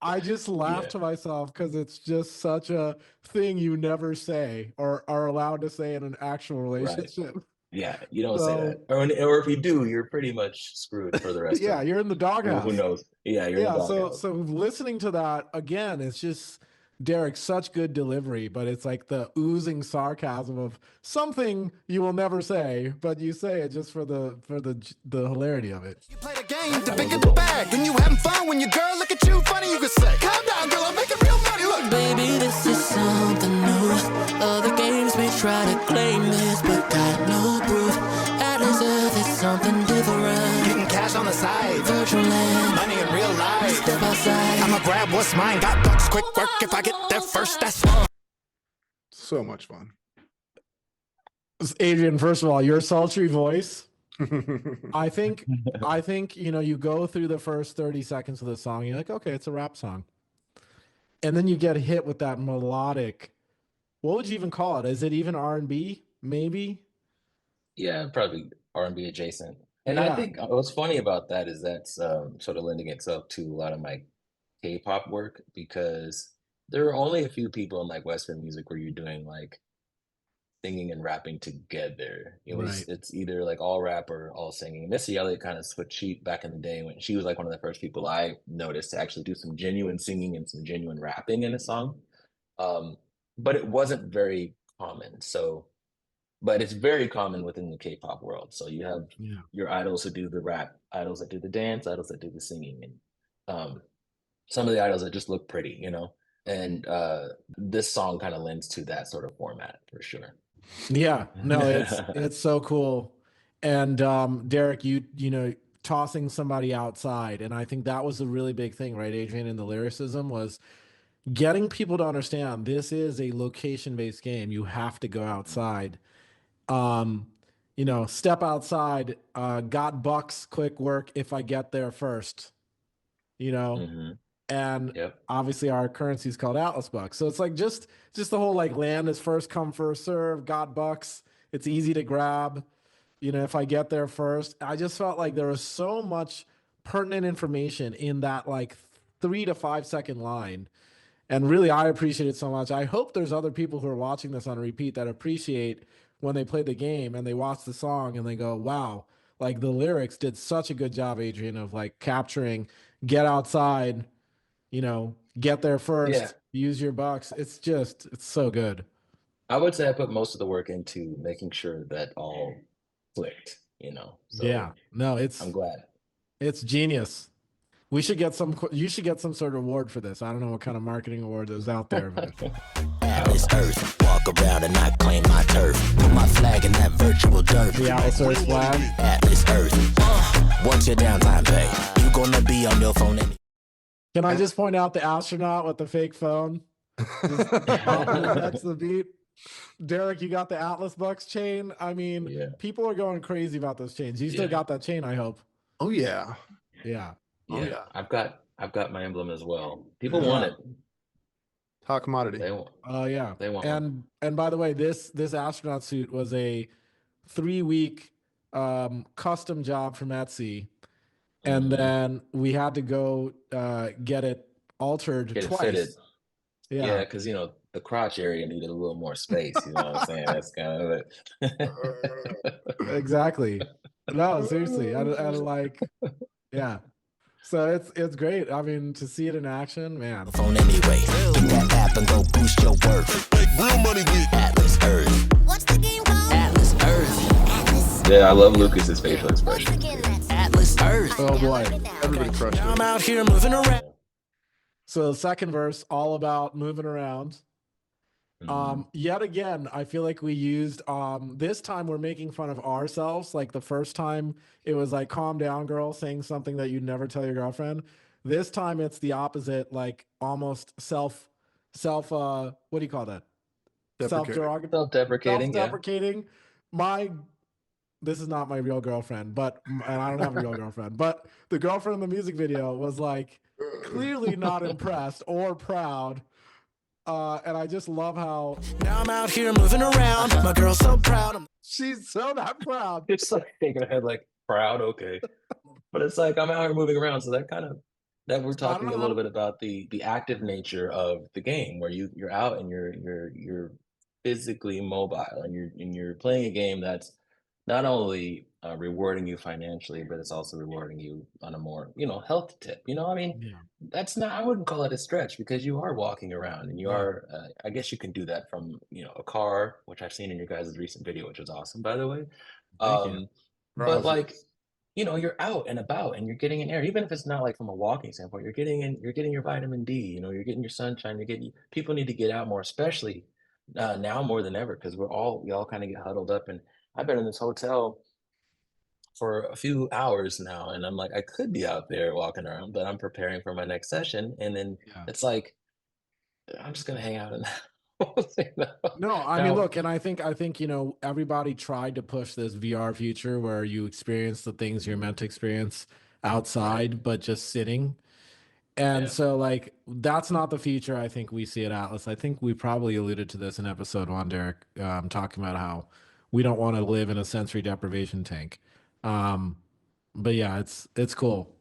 I just laugh Yeah. to myself because it's just such a thing you never say or are allowed to say in an actual relationship. Yeah, you don't say So that, or if you do, you're pretty much screwed for the rest yeah, of. you're in the Who doghouse. knows? Yeah, you're in the Yeah, doghouse. so listening to that again, it's just Derek, such good delivery, but it's like the oozing sarcasm of something you will never say, but you say it just for the hilarity of it. You play the game, the bigger the bag. And you having fun when your girl look at you funny, you could say, calm down, girl, I'm making real money. Look, Baby, this is something new. Other games may try to claim this, but got no proof. Atlas Earth is something different. getting cash on the side, Virtual land, money in real life. step outside. I'ma grab what's mine, got bucks, quick work. If I get there first, that's fun. So much fun. Adrian, first of all, your sultry voice. I think you know, you go through the first 30 seconds of the song, you're like, okay, it's a rap song. And then you get hit with that melodic, what would you even call it? Is it even R&B? Maybe? Yeah, probably R&B adjacent. And Yeah. I think what's funny about that is that's sort of lending itself to a lot of my K-pop work, because there are only a few people in like Western music where you're doing like singing and rapping together. It's either like all rap or all singing. Missy Elliott kind of switched sheet back in the day when she was like one of the first people I noticed to actually do some genuine singing and some genuine rapping in a song. But it wasn't very common. So, but it's very common within the K-pop world. So you have your idols who do the rap, idols that do the dance, idols that do the singing, and some of the idols that just look pretty, you know. And this song kind of lends to that sort of format for sure. Yeah, no, it's so cool. And Derek, you know, tossing somebody outside, and I think that was a really big thing, right, Adrian, in the lyricism was getting people to understand this is a location-based game. You have to go outside. You know, step outside, got bucks, quick work if I get there first. You know, Mhm. and Yep. obviously our currency is called Atlas bucks. So it's like just the whole like land is first come first serve, got bucks. It's easy to grab. You know, if I get there first, I just felt like there was so much pertinent information in that like 3 to 5 second line. And really, I appreciate it so much. I hope there's other people who are watching this on repeat that appreciate when they play the game and they watch the song and they go, wow, like the lyrics did such a good job, Adrian, of like capturing get outside, you know, get there first, Yeah. use your bucks. It's so good. I would say I put most of the work into making sure that all clicked, you know. So Yeah, no, I'm glad. it's genius. You should get some sort of award for this. I don't know what kind of marketing award is out there, but Atlas Earth, walk fuck around and not claim my turf. Put my flag in that virtual dirt. The Atlas Earth flag. Atlas Earth. What's your downtime pay? You gonna be on your phone any- Can I just point out the astronaut with the fake phone? That's the beat. Derek, you got the Atlas Bucks chain. I mean, Yeah. people are going crazy about those chains. You still Yeah. got that chain, I hope. Oh yeah. Yeah. Oh, Yeah, yeah. I've got my emblem as well. People Yeah. want it. Hot commodity. They want. Oh yeah. They want one. And by the way, this astronaut suit was a 3-week custom job from Etsy. And Mhm. then we had to go get it altered Get it twice. fitted. Yeah, Yeah. because the crotch area needed a little more space. You know what I'm saying? That's kind of it. Exactly. No, seriously. I like, yeah. So it's great. I mean, to see it in action, man. phone anyway. Get that app and go boost your worth. Real money with Atlas Earth. What's the game called? Atlas Earth. Yeah, I love Lucas's facial Once expression. again, let's Atlas Earth. Oh boy. Everybody crushed Now I'm it. out here moving around. So the second verse, all about moving around. Yet again, I feel like we used this time we're making fun of ourselves. Like the first time it was like calm down girl saying something that you'd never tell your girlfriend. This time it's the opposite, like almost self what do you call that? Deprecating. Self-deprecating. Yeah. Self-deprecating. This is not my real girlfriend, and I don't have a real girlfriend, but the girlfriend in the music video was like clearly not impressed or proud. And I just love how Now I'm out here moving around. My girl's so proud. she's so not proud. It's like shaking her head like proud, okay. But it's like I'm out here moving around, so that we're talking a little bit about the active nature of the game, where you're out and you're physically mobile, and you're playing a game that's not only rewarding you financially, but it's also rewarding you on a more health tip. I mean, Yeah. that's not, I wouldn't call it a stretch, because you are walking around and you Yeah. are I guess you can do that from a car, which I've seen in your guys' recent video, which was awesome, by the way. Thank you. But like, you're out and about and you're getting in air, even if it's not like from a walking standpoint. You're getting your vitamin D, you're getting your sunshine. People need to get out more, especially now more than ever, because we all kind of get huddled up. And I've been in this hotel for a few hours now, and I'm like, I could be out there walking around, but I'm preparing for my next session. And then Yeah. it's like, I'm just gonna hang out in the house. No, I mean, Now- look, and I think everybody tried to push this VR future where you experience the things you're meant to experience outside, but just sitting. And Yeah. so, like, that's not the future I think we see at Atlas. I think we probably alluded to this in episode 1, Derek, talking about how we don't want to live in a sensory deprivation tank. But yeah, it's cool.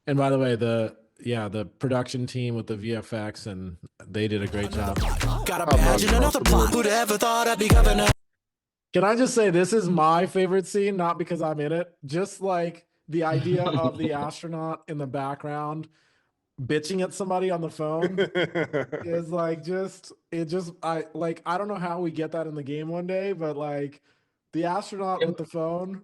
And by the way, the production team with the VFX, and they did a great job. Got a badge and another plot. Who'd ever thought I'd be governor? Can I just say this is my favorite scene, not because I'm in it, just like the idea of the astronaut in the background bitching at somebody on the phone is like I don't know how we get that in the game one day, but like the astronaut with the phone.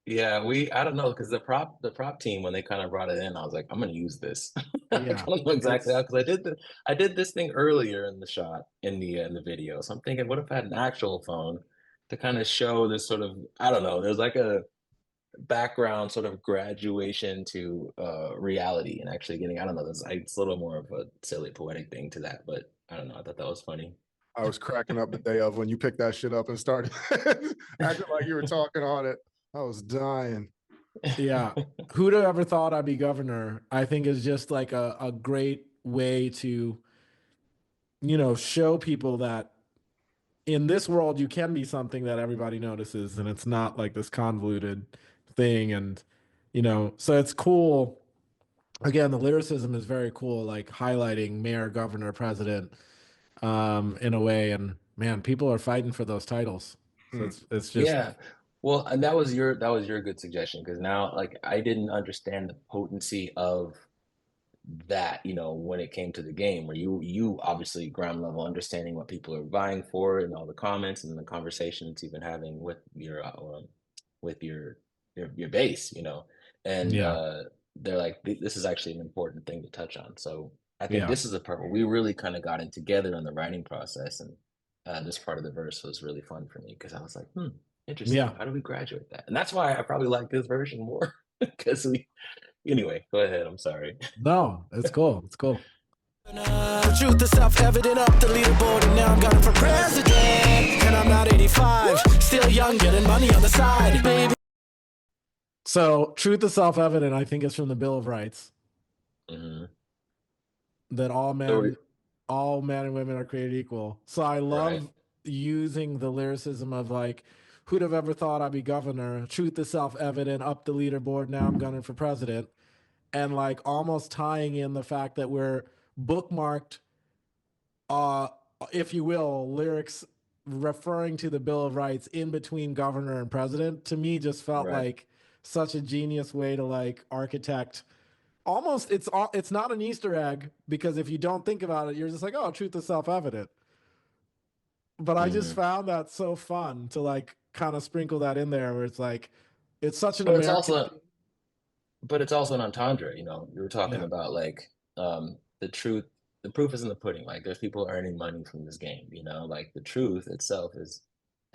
Yeah, I don't know, because the prop team, when they kind of brought it in, I was like, I'm gonna use this. I Yeah, don't know exactly how, because I did this thing earlier in the shot in the video. So I'm thinking, what if I had an actual phone to kind of show this sort of, I don't know, there's like a background sort of graduation to reality, and actually getting, I don't know, it's a little more of a silly poetic thing to that, but I don't know, I thought that was funny. I was cracking up the day of when you picked that shit up and started acting like you were talking on it. I was dying. Yeah. Who'd have ever thought I'd be governor? I think is just like a great way to, show people that in this world you can be something that everybody notices, and it's not like this convoluted thing. And, so it's cool. Again, the lyricism is very cool, like highlighting mayor, governor, president, in a way. And man, people are fighting for those titles. So it's just, Yeah. Well, and that was your good suggestion, because now, like, I didn't understand the potency of that, when it came to the game, where you obviously ground level understanding what people are vying for and all the comments and the conversations you've been having with your base, and Yeah. they're like, this is actually an important thing to touch on. So I think Yeah. this is a part where we really kind of got in together in the writing process, and this part of the verse was really fun for me because I was like, interesting. Yeah. How do we graduate that? And that's why I probably like this version more because anyway, go ahead. I'm sorry. No, it's cool. It's cool. The truth is self-evident up the leaderboard, and now I'm gunning for president. And I'm not 85, still young, getting money on the side, baby. So truth is self-evident, I think, is from the Bill of Rights. Mm-hmm. That all men and women are created equal. So I love using the lyricism of like, who'd have ever thought I'd be governor? Truth is self-evident, up the leaderboard, now I'm gunning for president. And like almost tying in the fact that we're bookmarked, if you will, lyrics referring to the Bill of Rights in between governor and president, to me just felt like such a genius way to like architect. Almost, it's not an Easter egg, because if you don't think about it, you're just like, oh, truth is self-evident. But I just found that so fun to like kind of sprinkle that in there, where it's like, it's such an American. But it's also an entendre, you know. You were talking about like the truth, the proof is in the pudding. Like there's people earning money from this game, you know, like the truth itself is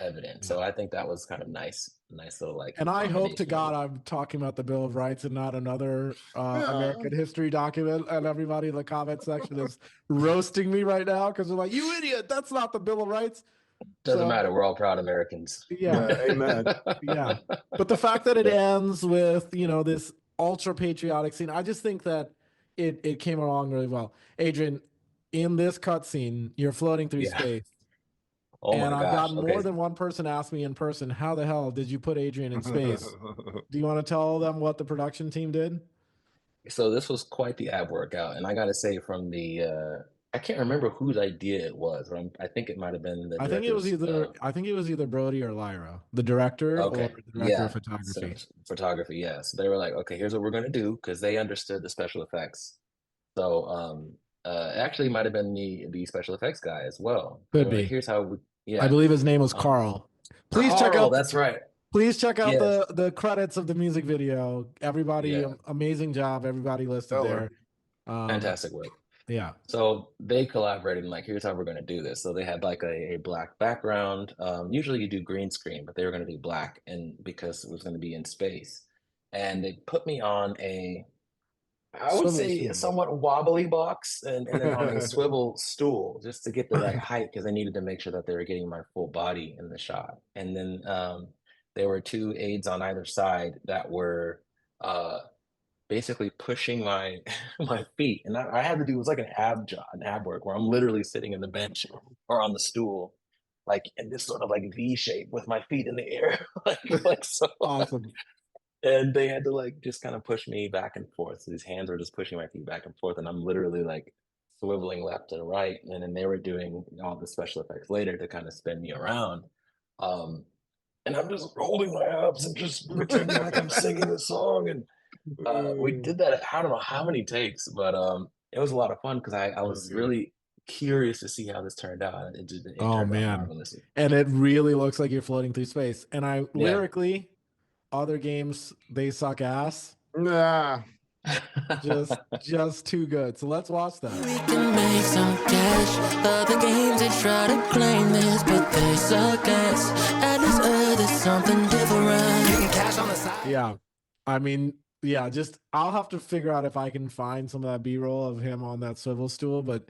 evident. So I think that was kind of nice little like. And I hope to God I'm talking about the Bill of Rights and not another American history document, and everybody in the comment section is roasting me right now because they're like, you idiot, that's not the Bill of Rights. Doesn't matter, we're all proud Americans. Amen. Yeah. But the fact that it ends with, you know, this ultra patriotic scene, I just think that it came along really well. Adrian, in this cutscene, you're floating through space. Oh and my I've gosh. gotten more than one person ask me in person, how the hell did you put Adrian in space? Do you want to tell them what the production team did? So this was quite the ab workout, and I gotta say, from the I can't remember whose idea it was, but I think it might have been the. I think it was either Brody or Lyra, the director or the director of photography. So, photography, yeah. So they were like, okay, here's what we're gonna do, because they understood the special effects. So it actually might have been the special effects guy as well. Could be. Like, here's how we. Yeah, I believe his name was Carl. Please check out. That's right. Please check out the credits of the music video. Everybody, amazing job. Everybody listed there. Fantastic work. Yeah. So they collaborated and like, here's how we're going to do this. So they had like a black background. Usually you do green screen, but they were going to do black, and because it was going to be in space. And they put me on I would say a somewhat wobbly box, and then on a swivel stool, just to get the right height, because they needed to make sure that they were getting my full body in the shot. And then there were two aides on either side that were basically pushing my feet, and I had to do, it was like an ab work where I'm literally sitting in the bench or on the stool, like in this sort of like V shape with my feet in the air, like so awesome. And they had to like just kind of push me back and forth. So these hands were just pushing my feet back and forth, and I'm literally like swiveling left and right. And then they were doing all the special effects later to kind of spin me around. And I'm just holding my abs and just pretending like I'm singing a song. And we did that, I don't know how many takes, but it was a lot of fun because I was really curious to see how this turned out. It turned out marvelously. And it really looks like you're floating through space. And lyrically, other games, they suck ass. Nah. just too good. So let's watch that. We can make some cash. Other games, they try to claim this, but they suck ass. At this earth is something different. Getting cash on the side. Yeah. I mean, yeah, I'll have to figure out if I can find some of that B-roll of him on that swivel stool, but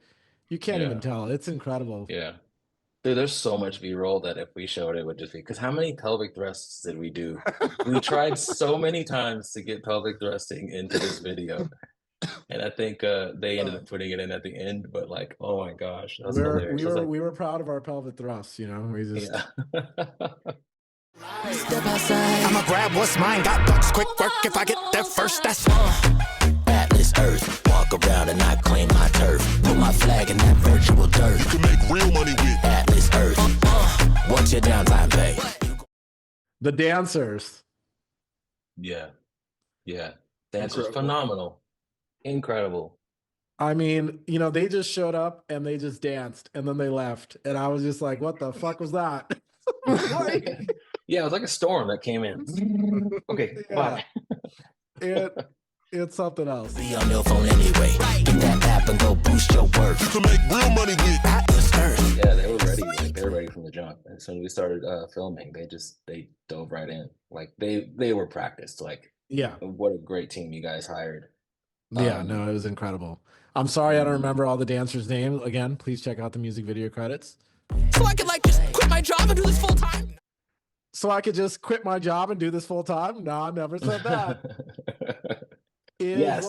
you can't even tell. It's incredible. Yeah. Dude, there's so much B-roll that if we showed it would just be, because how many pelvic thrusts did we do? We tried so many times to get pelvic thrusting into this video. And I think they ended up putting it in at the end, but like, oh my gosh. That's hilarious. We were proud of our pelvic thrusts, you know? We just... Step outside. I'ma grab what's mine, got bucks, quick work if I get there first, that's Atlas Earth, walk around and I claim my turf. Put my flag in that virtual dirt. You can make real money with Atlas Earth. What's your downtime pay? The dancers. Yeah. Dancers, phenomenal. Incredible. I mean, you know, they just showed up and they just danced and then they left. And I was just like, what the fuck was that? Yeah, it was like a storm that came in. Okay, bye. It's something else. Be on your phone anyway. Get that app and go boost your work. You can make real money with Atlas Earth. Yeah, they were ready. Like they were ready from the jump. And so when we started filming, they dove right in. Like they were practiced. Like, Yeah. what a great team you guys hired. Yeah, no, it was incredible. I'm sorry I don't remember all the dancers' names. Again, please check out the music video credits. So I could like just quit my job and do this full time. So I could just quit my job and do this full time? No, I never said that. Yeah,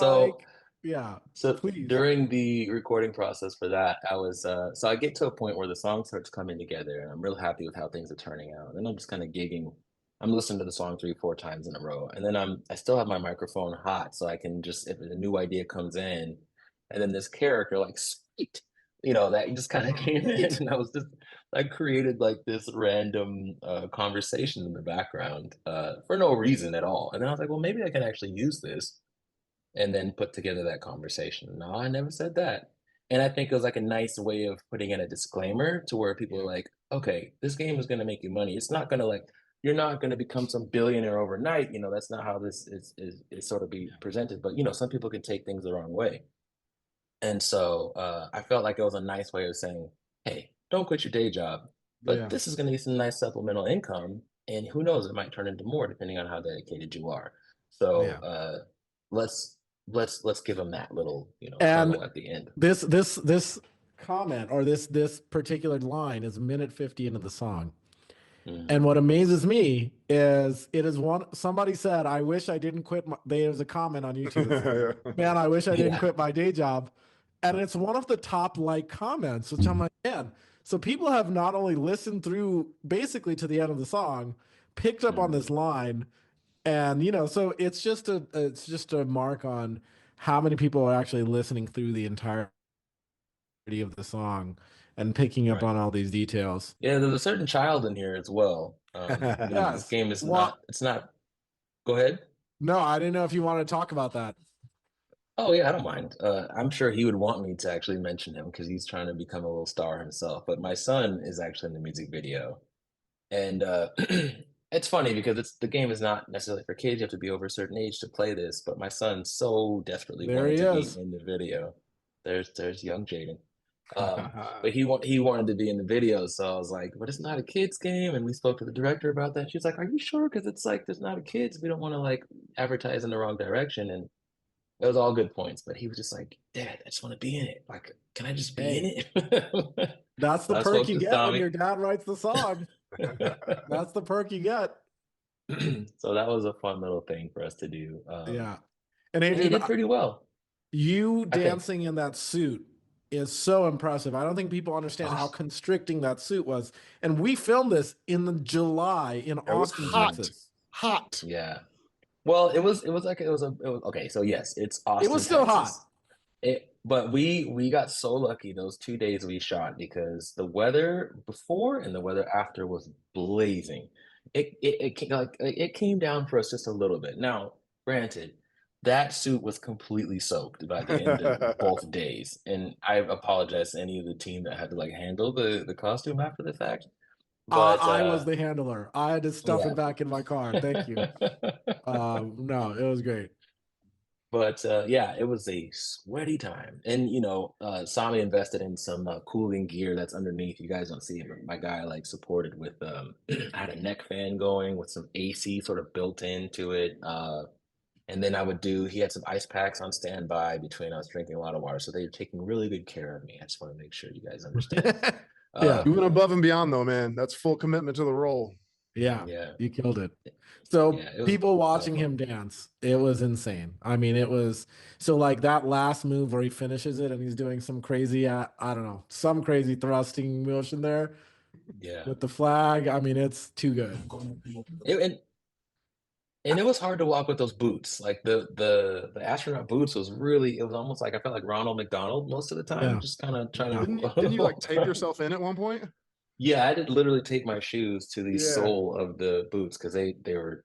yeah. So Please. during the recording process for that, I was so I get to a point where the song starts coming together, and I'm real happy with how things are turning out. And I'm just kind of gigging. I'm listening to the song 3-4 times in a row, and then I still have my microphone hot, so I can just, if a new idea comes in, and then this character like sweet, that just kind of came in, and I created like this random conversation in the background for no reason at all. And then I was like, well, maybe I can actually use this and then put together that conversation. No, I never said that. And I think it was like a nice way of putting in a disclaimer to where people are like, okay, this game is going to make you money. It's not going to you're not going to become some billionaire overnight. That's not how this is sort of be presented. But, some people can take things the wrong way. And so I felt like it was a nice way of saying, hey, don't quit your day job, but this is going to be some nice supplemental income. And who knows, it might turn into more depending on how dedicated you are. So let's give them that little, kernel at the end. This comment or this particular line is 1:50 into the song. And what amazes me is somebody said, I wish I didn't quit there's a comment on YouTube. Man, I wish I didn't quit my day job. And it's one of the top comments, which I'm like, man. So people have not only listened through basically to the end of the song, picked up on this line, and so it's just a mark on how many people are actually listening through the entirety of the song and picking up on all these details. Yeah, there's a certain child in here as well. This game is it's not. Go ahead. No, I didn't know if you wanted to talk about that. Oh yeah, I don't mind. I'm sure he would want me to actually mention him because he's trying to become a little star himself. But my son is actually in the music video, and it's funny because the game is not necessarily for kids. You have to be over a certain age to play this. But my son so desperately wanted to be in the video. There's young Jaden. But he wanted to be in the video, so I was like, but it's not a kids game. And we spoke to the director about that. She's like, are you sure? Because it's like there's not a kids. We don't want to advertise in the wrong direction. And it was all good points, but he was just like, Dad, I just want to be in it. Like, can I just be in it? That's the perk you get when your dad writes the song. That's the perk you get. So that was a fun little thing for us to do. And Adrian, he did pretty well. You dancing in that suit is so impressive. I don't think people understand how constricting that suit was. And we filmed this in July in Austin, Texas. Hot. Yeah. Well, it was okay. So yes, it's Austin. It was still Texas. Hot. But we got so lucky those 2 days we shot because the weather before and the weather after was blazing. It came down for us just a little bit. Now, granted, that suit was completely soaked by the end of both days, and I apologize to any of the team that had to handle the costume after the fact. But I was the handler. I had to stuff it back in my car. Thank you. No, it was great. But it was a sweaty time. And, Sami invested in some cooling gear that's underneath. You guys don't see it, but my guy supported with, I had a neck fan going with some AC sort of built into it. And then he had some ice packs on standby between us drinking a lot of water. So they were taking really good care of me. I just want to make sure you guys understand. You went above and beyond though, man. That's full commitment to the role. Yeah, you killed it. So people watching him dance, it was insane. I mean, it was that last move where he finishes it and he's doing some crazy, I don't know, some crazy thrusting motion there. Yeah, with the flag. I mean, it's too good. And it was hard to walk with those boots. Like the astronaut boots was it was almost like I felt like Ronald McDonald most of the time, just kind of trying to. Didn't you tape yourself in at one point? Yeah, I did literally tape my shoes to the sole of the boots because they were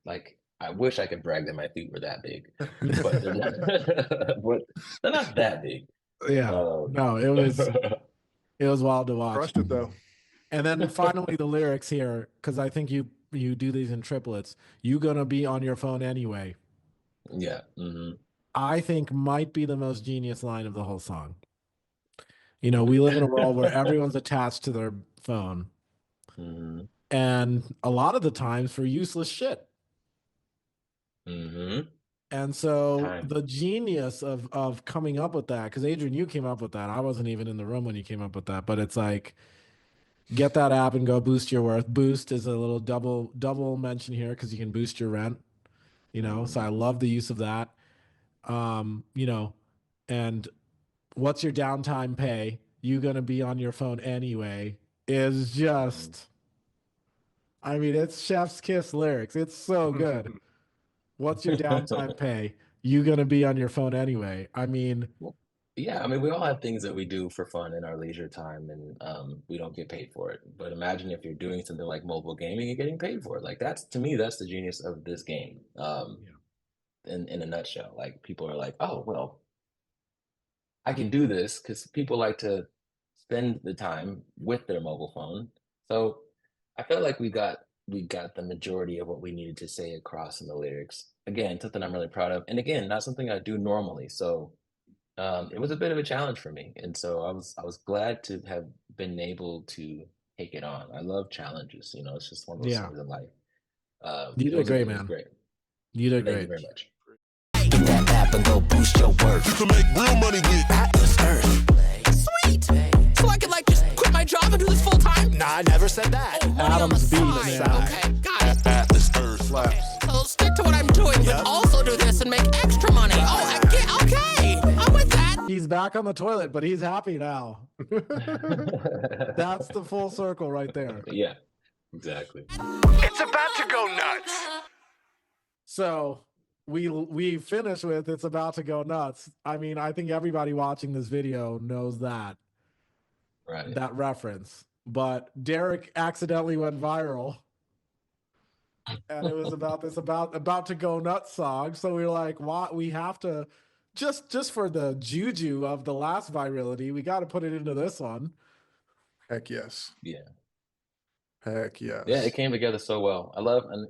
I wish I could brag that my feet were that big, but they're not, but they're not that big. Yeah, no, it was wild to watch. Crushed it though. And then finally the lyrics here, because I think you do these in triplets. You gonna be on your phone anyway. Yeah. Mm-hmm. I think might be the most genius line of the whole song. You know, we live in a world where everyone's attached to their phone. Mm-hmm. And a lot of the times for useless shit. Mm-hmm. And so Time. the genius of coming up with that, because Adrian, you came up with that. I wasn't even in the room when you came up with that, but it's like, get that app and go boost your worth. Boost is a little double mention here because you can boost your rent, you know. So I love the use of that. You know, and what's your downtime pay? You gonna be on your phone anyway is just, I mean, it's chef's kiss lyrics. It's so good. What's your downtime pay? You gonna be on your phone anyway. I mean, Well, yeah, I mean, we all have things that we do for fun in our leisure time, and we don't get paid for it. But imagine if you're doing something like mobile gaming and getting paid for it. Like that's to me, that's the genius of this game. In a nutshell, like people are like, oh well, I can do this because people like to spend the time with their mobile phone. So I felt like we got the majority of what we needed to say across in the lyrics. Again, something I'm really proud of, and again, not something I do normally. So it was a bit of a challenge for me, and so I was glad to have been able to take it on. I love challenges. You know, it's just one of those yeah, things in life. you did great, It was man. great. You did Thank great. you very much. Get that app and go boost your work. You can make real money with Atlas Earth. Sweet. So I could like just quit my job and do this full time? Nah, I never said that. Adam's beat, man. Okay, got it. Atlas Earth. Slaps. So stick to what I'm doing, but also do this and make extra money. Oh, okay. I'm with that. He's back on the toilet, but he's happy now. That's the full circle right there. Yeah, exactly. It's about to go nuts. So we finish with "It's About to Go Nuts." I mean, I think everybody watching this video knows that Right. that reference. But Derek accidentally went viral, and it was about this about to go nuts song. So we were like, "What? We have to just for the juju of the last virality, we got to put it into this one." Heck yes. Yeah. Heck yes. Yeah, it came together so well. I love, and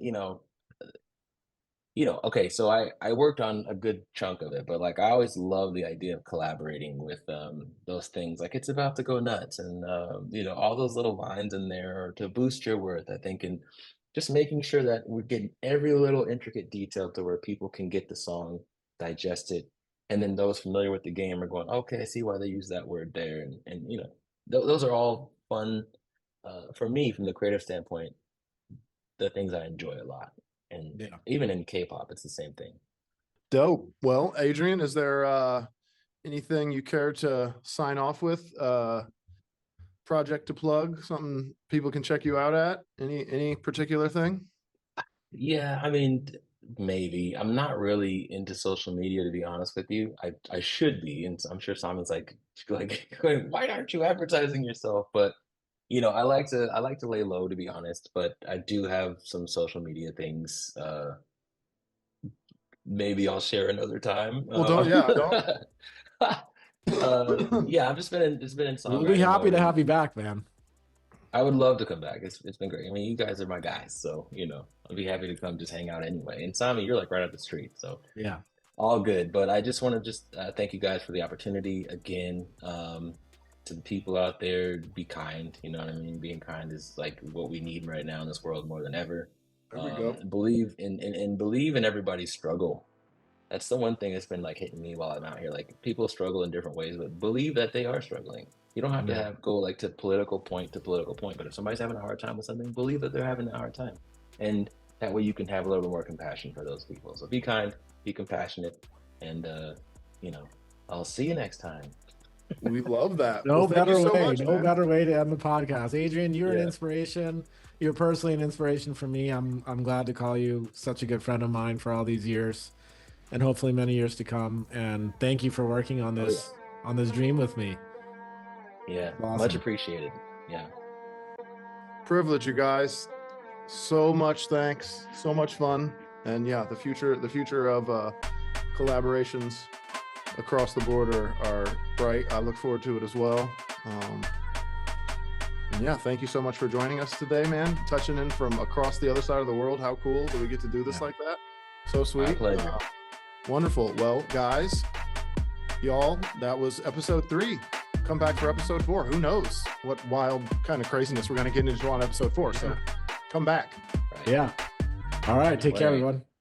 okay, so I worked on a good chunk of it, but like I always love the idea of collaborating with those things. Like it's about to go nuts, and all those little lines in there to boost your worth, I think, and just making sure that we're getting every little intricate detail to where people can get the song, digest it, and then those familiar with the game are going, okay, I see why they use that word there, and those are all fun for me from the creative standpoint. The things I enjoy a lot. And Yeah. even in K-pop, it's the same thing. Dope. Well, Adrian, is there anything you care to sign off with? Project to plug, something people can check you out at? Any particular thing? Yeah, I mean, maybe. I'm not really into social media, to be honest with you. I should be, and I'm sure Simon's like going, why aren't you advertising yourself? But I like to lay low, to be honest. But I do have some social media things. Maybe I'll share another time. Well, don't. Yeah, I've just been in songwriting We'll be happy mode, to and have you back, man. I would love to come back. It's been great. I mean, you guys are my guys, so I'd be happy to come just hang out anyway. And Simon, you're like right up the street, so Yeah. all good. But I just want to thank you guys for the opportunity again. To the people out there, be kind. You know what I mean? Being kind is like what we need right now in this world more than ever. There we go. Believe in everybody's struggle. That's the one thing that's been like hitting me while I'm out here. Like people struggle in different ways, but believe that they are struggling. You don't have to go like to political point, but if somebody's having a hard time with something, believe that they're having a hard time. And that way you can have a little bit more compassion for those people. So be kind, be compassionate, and I'll see you next time. We love that. No Well, thank better you so way. much, No man. better way to end the podcast. Adrian, you're an Yeah. inspiration. You're personally an inspiration for me. I'm glad to call you such a good friend of mine for all these years, and hopefully many years to come. And thank you for working on this on this dream with me. Yeah, Awesome. much appreciated. Yeah. Privilege, you guys. So much thanks. So much fun. And yeah, the future of collaborations across the board are bright. I look forward to it as well. And yeah, thank you so much for joining us today, man. Touching in from across the other side of the world. How cool do we get to do this like that? So sweet. My pleasure. Wonderful. Well, guys, y'all, that was episode 3. Come back for episode 4. Who knows what wild kind of craziness we're going to get into on episode 4. So come back. Yeah. All right. Take care, everyone.